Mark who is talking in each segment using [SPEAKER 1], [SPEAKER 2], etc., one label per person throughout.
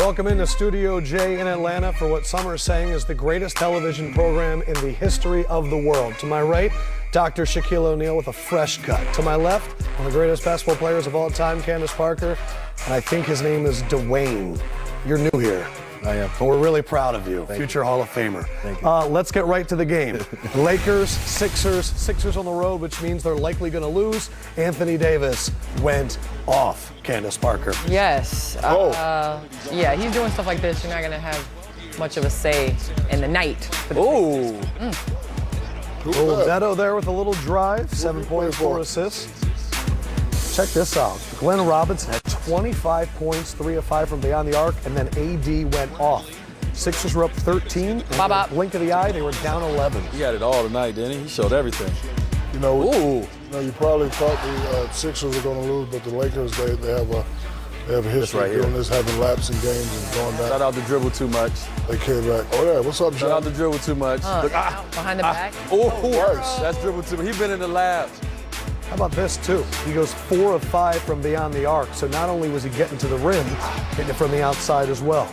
[SPEAKER 1] Welcome into Studio J in Atlanta for what some are saying is the greatest television program in the history of the world. To my right, Dr. Shaquille Oneal with a fresh cut. To my left, one of the greatest basketball players of all time, Candace Parker, and I think his name is Dwayne. You're new here.
[SPEAKER 2] I am.
[SPEAKER 1] And we're really proud of you,
[SPEAKER 2] Thank
[SPEAKER 1] future
[SPEAKER 2] you.
[SPEAKER 1] Hall of Famer.
[SPEAKER 2] Thank you.
[SPEAKER 1] Let's get right to the game. Lakers, Sixers on the road, which means they're likely going to lose. Anthony Davis went off, Candace Parker.
[SPEAKER 3] Yes. Yeah, he's doing stuff like this. You're not going to have much of a say in the night.
[SPEAKER 1] Ooh. Little Neto there with a little drive, 7 points, 4 assists. Check this out. Glenn Robinson had 25 points, 3 of 5 from beyond the arc, and then AD went off. Sixers were up 13. And in a blink of the eye, they were down 11.
[SPEAKER 2] He had it all tonight, didn't he? He showed everything.
[SPEAKER 4] You know, you probably thought the Sixers were going to lose, but the Lakers, they have a history
[SPEAKER 2] right
[SPEAKER 4] of doing
[SPEAKER 2] here.
[SPEAKER 4] this, having lapsing games and going down.
[SPEAKER 2] Shout out to dribble too much.
[SPEAKER 4] They came back. Oh, yeah, what's up,
[SPEAKER 2] Shout out
[SPEAKER 4] John?
[SPEAKER 2] to dribble too much. Look,
[SPEAKER 3] Behind the back.
[SPEAKER 4] Nice.
[SPEAKER 2] That's dribble too much. He's been in the lab.
[SPEAKER 1] How about this, too? He goes 4 of 5 from beyond the arc. So not only was he getting to the rim, hitting it from the outside as well.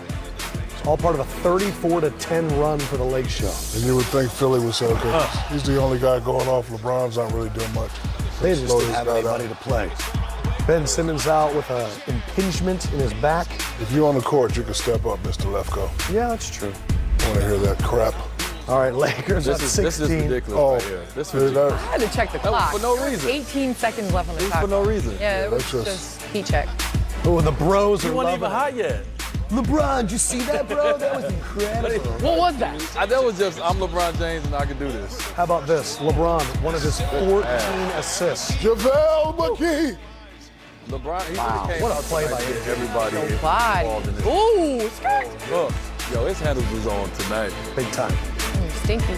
[SPEAKER 1] It's all part of a 34-10 run for the Lake Show.
[SPEAKER 4] And you would think Philly would say, okay, he's the only guy going off. LeBron's not really doing much.
[SPEAKER 1] They just didn't have anybody to play. Ben Simmons out with an impingement in his back.
[SPEAKER 4] If you're on the court, you can step up, Mr. Lefko.
[SPEAKER 1] Yeah, that's true.
[SPEAKER 4] I want to hear that crap.
[SPEAKER 1] All right, Lakers up 16.
[SPEAKER 2] This is ridiculous right here. This is ridiculous.
[SPEAKER 3] I had to check the clock.
[SPEAKER 2] For no reason.
[SPEAKER 3] 18 seconds left on the clock.
[SPEAKER 2] For no reason.
[SPEAKER 3] Yeah, it was
[SPEAKER 4] that's
[SPEAKER 3] just heat check.
[SPEAKER 1] Oh, the bros
[SPEAKER 2] He
[SPEAKER 1] are
[SPEAKER 2] wasn't even
[SPEAKER 1] loving
[SPEAKER 2] hot yet.
[SPEAKER 1] it. LeBron, did you see that, bro? That was incredible.
[SPEAKER 3] What was that?
[SPEAKER 2] That was just, I'm LeBron James and I can do this.
[SPEAKER 1] How about this? LeBron, one of his 14 assists.
[SPEAKER 4] JaVale McGee.
[SPEAKER 2] LeBron, he
[SPEAKER 1] Wow,
[SPEAKER 2] really came
[SPEAKER 1] what a
[SPEAKER 2] out
[SPEAKER 1] play
[SPEAKER 2] tonight
[SPEAKER 1] by
[SPEAKER 2] and
[SPEAKER 1] him.
[SPEAKER 2] everybody
[SPEAKER 3] Body.
[SPEAKER 2] involved in this.
[SPEAKER 3] Ooh, skirt.
[SPEAKER 2] Look, yo, his handles was on tonight.
[SPEAKER 1] Big time.
[SPEAKER 3] Stinky.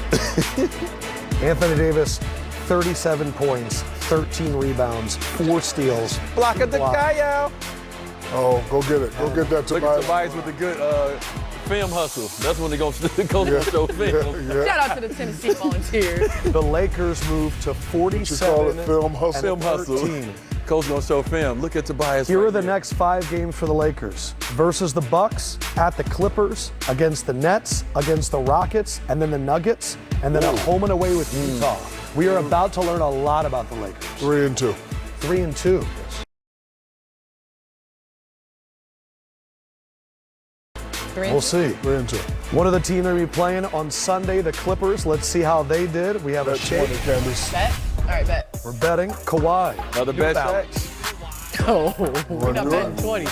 [SPEAKER 1] Anthony Davis, 37 points, 13 rebounds, 4 steals.
[SPEAKER 2] Block at the
[SPEAKER 1] Block.
[SPEAKER 2] Kyle.
[SPEAKER 4] Oh, go get it. Go get that
[SPEAKER 2] Look at
[SPEAKER 4] Tobias.
[SPEAKER 2] Tobias with the good film hustle. That's when they go show film.
[SPEAKER 3] Shout out to the Tennessee Volunteers.
[SPEAKER 1] The Lakers moved to
[SPEAKER 4] You call
[SPEAKER 1] 47
[SPEAKER 4] it film hustle.
[SPEAKER 2] Film hustle.
[SPEAKER 1] 13.
[SPEAKER 2] Coach gonna show film. Look at Tobias.
[SPEAKER 1] Here
[SPEAKER 2] right
[SPEAKER 1] are the next 5 games for the Lakers. Versus the Bucks, at the Clippers, against the Nets, against the Rockets, and then the Nuggets, and then a home and away with Utah. We are about to learn a lot about the Lakers.
[SPEAKER 4] 3-2.
[SPEAKER 1] 3-2. We'll see.
[SPEAKER 4] 3-2.
[SPEAKER 1] One of the teams they're going to be playing on Sunday, the Clippers. Let's see how they did. We have a
[SPEAKER 4] That's
[SPEAKER 1] shake.
[SPEAKER 4] 20, Candace.
[SPEAKER 3] Bet? All right, bet.
[SPEAKER 1] We're betting Kawhi.
[SPEAKER 2] Another
[SPEAKER 1] New
[SPEAKER 2] bet,
[SPEAKER 1] balance.
[SPEAKER 3] Oh, we're not betting 20.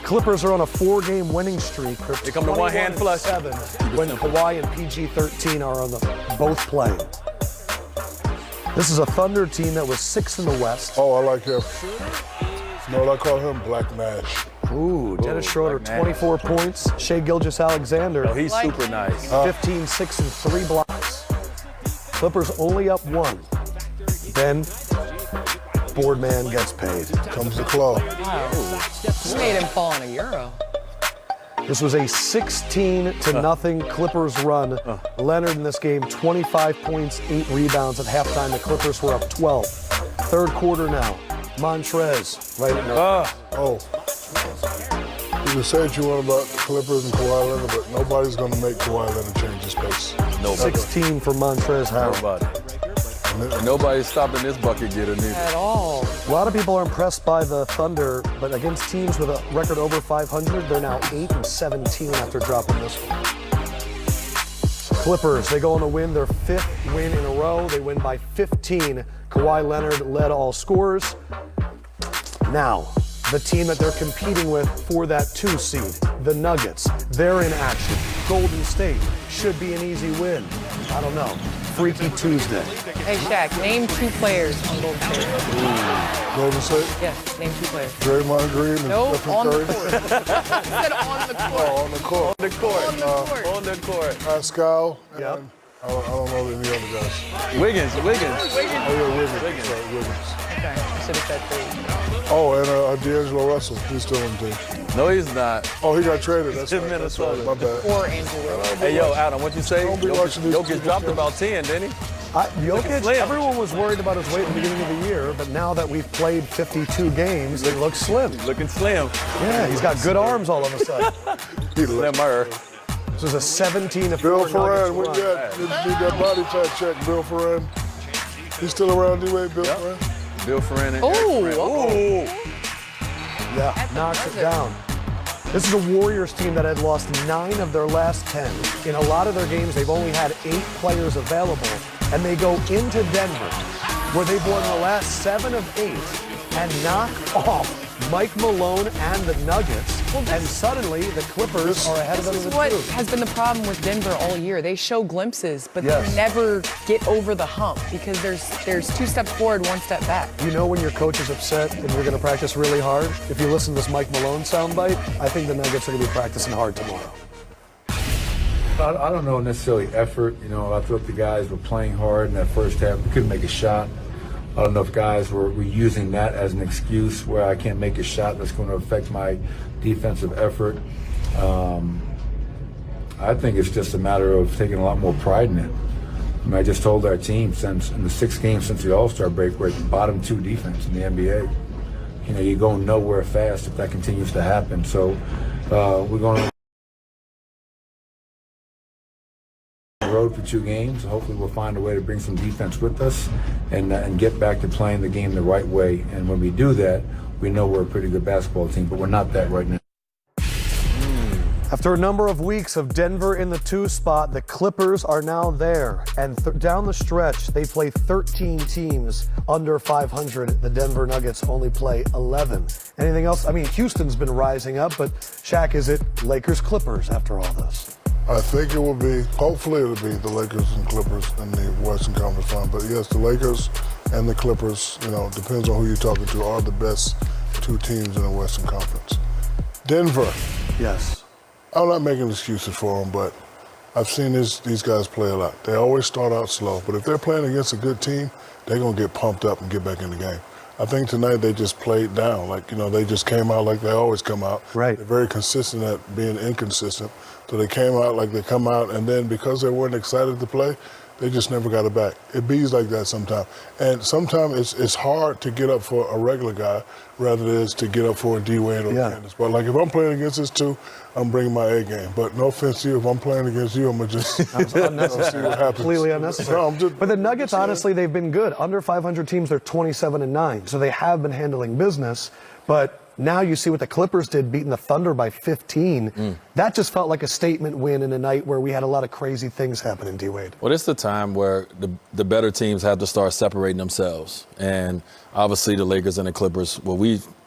[SPEAKER 1] Clippers are on a 4-game winning streak. They're
[SPEAKER 2] Here come the one-hand flush.
[SPEAKER 1] 21-7 when Kawhi and PG-13 are on the both playing. This is a Thunder team that was 6th in the West.
[SPEAKER 4] Oh, I like him. You know what I call him? Black Nash.
[SPEAKER 1] Ooh, Dennis Schroeder,
[SPEAKER 2] Black Nash.
[SPEAKER 1] 24 points. Shai Gilgeous-Alexander,
[SPEAKER 2] Oh, he's super nice.
[SPEAKER 1] 15, 6, and 3 blocks. Clippers only up 1. Then, Boardman gets paid.
[SPEAKER 4] Comes the claw.
[SPEAKER 3] Wow. You made him fall on a Euro.
[SPEAKER 1] This was a 16-0 Clippers run. Leonard in this game, 25 points, 8 rebounds. At halftime, the Clippers were up 12. Third quarter now. Montrez, right in there.
[SPEAKER 4] Oh. You can say what you want about the Clippers and Kawhi Leonard, but nobody's going to make Kawhi Leonard change his pace.
[SPEAKER 2] Nobody.
[SPEAKER 1] 16 for Montrez Harrell.
[SPEAKER 2] Nobody. And nobody's stopping this bucket getter neither.
[SPEAKER 3] At all.
[SPEAKER 1] A lot of people are impressed by the Thunder, but against teams with a record over 500, they're now 8-17 after dropping this one. Clippers, they go on to win their 5th win in a row. They win by 15. Kawhi Leonard led all scorers. Now, the team that they're competing with for that 2 seed, the Nuggets, they're in action. Golden State should be an easy win. I don't know. Freaky Tuesday.
[SPEAKER 3] Hey, Shaq, name 2 players on Golden State.
[SPEAKER 4] Golden State,
[SPEAKER 3] Yes, name 2 players.
[SPEAKER 4] Draymond Green and
[SPEAKER 3] No,
[SPEAKER 4] Stephen
[SPEAKER 3] on
[SPEAKER 4] Curry.
[SPEAKER 3] the court. I said on the court.
[SPEAKER 4] Oh, on the court.
[SPEAKER 2] On the court.
[SPEAKER 3] On the court.
[SPEAKER 2] On the court.
[SPEAKER 4] Pascal.
[SPEAKER 1] Yep.
[SPEAKER 4] And I don't know any other guys.
[SPEAKER 2] Wiggins.
[SPEAKER 4] Oh, yeah, Wiggins. Sorry, Wiggins.
[SPEAKER 3] Okay, I should have said 3.
[SPEAKER 4] Oh, and D'Angelo Russell. He's still in the team.
[SPEAKER 2] No, he's not.
[SPEAKER 4] Oh, he got traded. That's
[SPEAKER 2] In
[SPEAKER 4] right. That's right.
[SPEAKER 2] Minnesota.
[SPEAKER 4] My bad.
[SPEAKER 3] Or Andrew Wiggins.
[SPEAKER 2] Hey, yo, Adam, what you say?
[SPEAKER 4] Don't be watching these
[SPEAKER 2] Jokic
[SPEAKER 4] stupid
[SPEAKER 2] dropped
[SPEAKER 4] shit.
[SPEAKER 2] about 10, didn't he?
[SPEAKER 1] Jokic, everyone was worried about his weight at the beginning of the year, but now that we've played 52 games, it looks slim.
[SPEAKER 2] Looking slim.
[SPEAKER 1] Yeah, he's got good arms all of a sudden.
[SPEAKER 2] Slimmer.
[SPEAKER 1] This is a 17-4
[SPEAKER 4] Bill Ferrand, we
[SPEAKER 1] Nuggets run.
[SPEAKER 4] need that body type check. Bill Ferrand. He's still around, D-Wade, Bill Ferrand?
[SPEAKER 2] Bill Ferrand and
[SPEAKER 3] Oh,
[SPEAKER 1] Yeah, knocks it down. This is a Warriors team that had lost 9 of their last 10. In a lot of their games, they've only had 8 players available, and they go into Denver, where they've won the last 7 of 8, and knock off Mike Malone and the Nuggets, and suddenly the Clippers are ahead of them in
[SPEAKER 3] this
[SPEAKER 1] the
[SPEAKER 3] is what
[SPEAKER 1] two.
[SPEAKER 3] has been the problem with Denver all year. They show glimpses, but
[SPEAKER 1] Yes.
[SPEAKER 3] they never get over the hump because there's 2 steps forward, 1 step back.
[SPEAKER 1] You know when your coach is upset and you're going to practice really hard? If you listen to this Mike Malone soundbite, I think the Nuggets are going to be practicing hard tomorrow.
[SPEAKER 5] I don't know necessarily effort. You know, I thought the guys were playing hard in that first half. We couldn't make a shot. I don't know if guys were using that as an excuse where I can't make a shot that's going to affect my defensive effort. I think it's just a matter of taking a lot more pride in it. I mean, I just told our team since in the 6 games since the All-Star break, we're at the bottom 2 defense in the NBA. You know, you're going nowhere fast if that continues to happen. So we're going on the road for 2 games. Hopefully we'll find a way to bring some defense with us and get back to playing the game the right way. And when we do that, we know we're a pretty good basketball team, but we're not that right now.
[SPEAKER 1] After a number of weeks of Denver in the 2 spot, the Clippers are now there. And down the stretch, they play 13 teams under 500. The Denver Nuggets only play 11. Anything else? I mean, Houston's been rising up, but Shaq, is it Lakers-Clippers after all this?
[SPEAKER 4] I think it will be, hopefully it'll be the Lakers and Clippers in the Western Conference Final. But yes, the Lakers and the Clippers, you know, depends on who you're talking to, are the best 2 teams in the Western Conference. Denver.
[SPEAKER 1] Yes.
[SPEAKER 4] I'm not making excuses for them, but I've seen these guys play a lot. They always start out slow, but if they're playing against a good team, they're going to get pumped up and get back in the game. I think tonight they just played down. Like, you know, they just came out like they always come out.
[SPEAKER 1] Right.
[SPEAKER 4] They're very consistent at being inconsistent. So they came out like they come out, and then because they weren't excited to play, they just never got it back. It bees like that sometimes. And sometimes it's hard to get up for a regular guy rather than it is to get up for a D-Wade or Candace. But like if I'm playing against this 2, I'm bringing my A game. But no offense to you, if I'm playing against you, I'm going to just see what happens.
[SPEAKER 1] Completely unnecessary.
[SPEAKER 4] No,
[SPEAKER 1] but the Nuggets, honestly, they've been good. Under 500 teams, they're 27-9. So they have been handling business. But now you see what the Clippers did, beating the Thunder by 15. That just felt like a statement win in a night where we had a lot of crazy things happening, D-Wade.
[SPEAKER 2] Well, it's the time where the better teams have to start separating themselves. And obviously the Lakers and the Clippers, what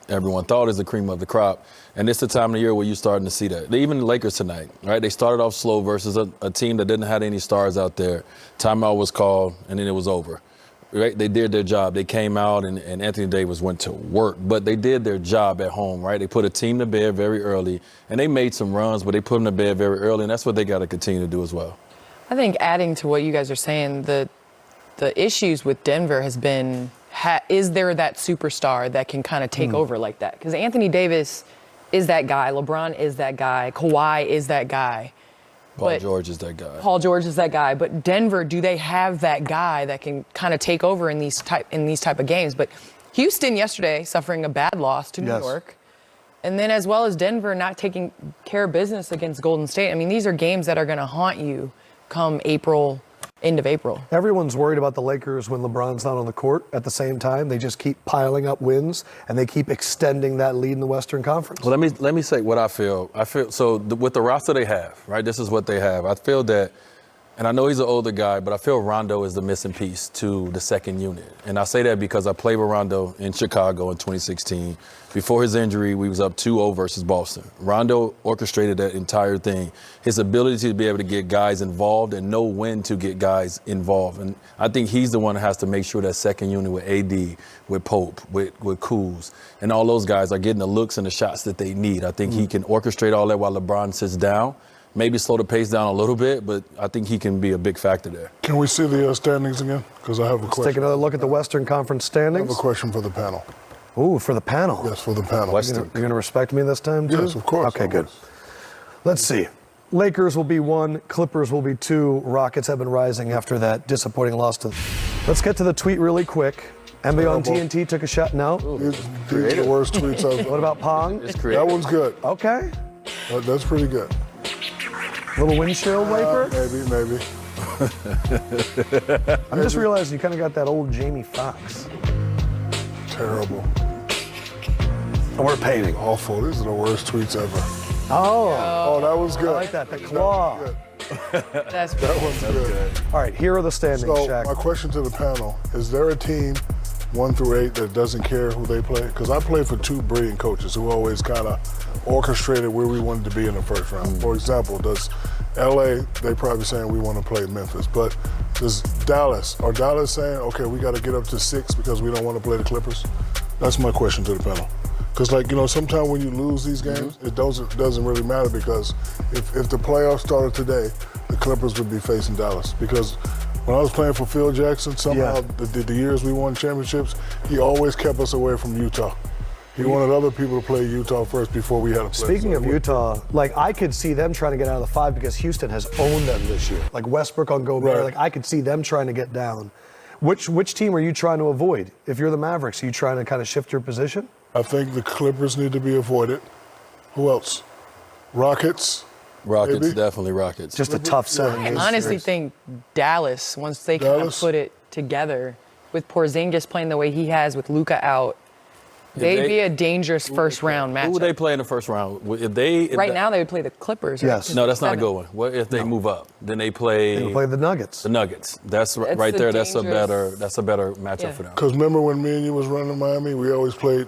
[SPEAKER 2] everyone thought is the cream of the crop. And it's the time of the year where you're starting to see that. Even the Lakers tonight, right? They started off slow versus a team that didn't have any stars out there. Timeout was called, and then it was over. Right? They did their job. They came out, and Anthony Davis went to work. But they did their job at home, right? They put a team to bed very early, and they made some runs, but they put them to bed very early, and that's what they got to continue to do as well.
[SPEAKER 3] I think adding to what you guys are saying, the issues with Denver has been, is there that superstar that can kind of take over like that? Because Anthony Davis is that guy. LeBron is that guy. Kawhi is that guy.
[SPEAKER 2] Paul George is that guy.
[SPEAKER 3] Paul George is that guy. But Denver, do they have that guy that can kind of take over in these type of games? But Houston yesterday suffering a bad loss to New York. And then as well as Denver not taking care of business against Golden State. I mean, these are games that are going to haunt you come end of April.
[SPEAKER 1] Everyone's worried about the Lakers when LeBron's not on the court. At the same time, they just keep piling up wins, and they keep extending that lead in the Western Conference.
[SPEAKER 2] Well, let me say what I feel. With the roster they have, right? This is what they have. I feel that, and I know he's an older guy, but I feel Rondo is the missing piece to the second unit. And I say that because I played with Rondo in Chicago in 2016. Before his injury, we was up 2-0 versus Boston. Rondo orchestrated that entire thing. His ability to be able to get guys involved and know when to get guys involved. And I think he's the one that has to make sure that second unit with AD, with Pope, with Kuz, and all those guys are getting the looks and the shots that they need. I think he can orchestrate all that while LeBron sits down. Maybe slow the pace down a little bit, but I think he can be a big factor there.
[SPEAKER 4] Can we see the standings again? Because I have a question.
[SPEAKER 1] Let's take another look at the Western Conference standings.
[SPEAKER 4] I have a question for the panel.
[SPEAKER 1] Ooh, for the panel.
[SPEAKER 4] Yes, for the panel.
[SPEAKER 1] You're going to respect me this time, too?
[SPEAKER 4] Yes, of course.
[SPEAKER 1] Okay, good. Let's see. Lakers will be 1, Clippers will be 2. Rockets have been rising after that disappointing loss to. Let's get to the tweet really quick. NBA on TNT took a shot. No.
[SPEAKER 4] These are the worst tweets I've.
[SPEAKER 1] What about Pong?
[SPEAKER 4] That one's good.
[SPEAKER 1] Okay.
[SPEAKER 4] That's pretty good.
[SPEAKER 1] Little windshield wiper?
[SPEAKER 4] Maybe.
[SPEAKER 1] I'm just realizing you kind of got that old Jamie Foxx.
[SPEAKER 4] Terrible.
[SPEAKER 1] We're painting.
[SPEAKER 4] Awful. These are the worst tweets ever.
[SPEAKER 1] Oh,
[SPEAKER 4] that was good.
[SPEAKER 1] I like that. The claw.
[SPEAKER 3] That's
[SPEAKER 4] That one's good.
[SPEAKER 1] All right, here are the standings,
[SPEAKER 4] So
[SPEAKER 1] Shaq.
[SPEAKER 4] my question to the panel, is there a team 1 through 8 that doesn't care who they play? Because I played for 2 brilliant coaches who always kind of orchestrated where we wanted to be in the first round. For example, does LA, they probably saying we want to play Memphis, but does Dallas, are Dallas saying, okay, we got to get up to 6 because we don't want to play the Clippers? That's my question to the panel. Because, sometimes when you lose these games, it doesn't really matter because if the playoffs started today, the Clippers would be facing Dallas. Because when I was playing for Phil Jackson, somehow the years we won championships, he always kept us away from Utah. He wanted other people to play Utah first before we had to play.
[SPEAKER 1] Speaking of Utah, I could see them trying to get out of the 5 because Houston has owned them this year. Like Westbrook on Gobert,
[SPEAKER 4] Right.
[SPEAKER 1] I could see them trying to get down. Which team are you trying to avoid? If you're the Mavericks, are you trying to kind of shift your position?
[SPEAKER 4] I think the Clippers need to be avoided. Who else? Rockets.
[SPEAKER 2] Rockets,
[SPEAKER 4] Maybe.
[SPEAKER 2] definitely Rockets.
[SPEAKER 1] Just a tough 7
[SPEAKER 3] I
[SPEAKER 1] games.
[SPEAKER 3] honestly think Dallas, once they kind of
[SPEAKER 4] Dallas?
[SPEAKER 3] put it together, with Porzingis playing the way he has with Luka out, they'd be a dangerous first round matchup.
[SPEAKER 2] Who would they play in the first round?
[SPEAKER 3] Right now, they would play the Clippers. Right?
[SPEAKER 1] Yes.
[SPEAKER 2] No, that's not a
[SPEAKER 3] 7.
[SPEAKER 2] good one. What if they move up? Then they play
[SPEAKER 1] They play the Nuggets.
[SPEAKER 2] the Nuggets. That's
[SPEAKER 3] That's
[SPEAKER 2] right
[SPEAKER 3] the
[SPEAKER 2] there.
[SPEAKER 3] dangerous-
[SPEAKER 2] That's a better matchup
[SPEAKER 3] Yeah.
[SPEAKER 2] for them.
[SPEAKER 4] Because remember when me and you was running Miami, we always played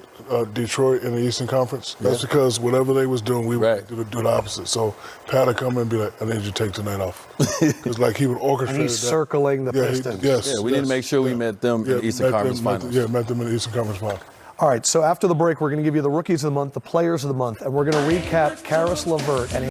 [SPEAKER 4] Detroit in the Eastern Conference? That's because whatever they was doing, we
[SPEAKER 2] Right.
[SPEAKER 4] would do the opposite. So Pat would come in and be like, I need you to take tonight off. Because he would orchestrate
[SPEAKER 1] And he's
[SPEAKER 4] that.
[SPEAKER 1] circling the Pistons.
[SPEAKER 4] Yes.
[SPEAKER 2] Yeah, we need to make sure we met them in the Eastern Conference Finals.
[SPEAKER 4] Met them in the Eastern Conference Finals.
[SPEAKER 1] All right, so after the break, we're going to give you the Rookies of the Month, the Players of the Month, and we're going to recap Karis LeVert and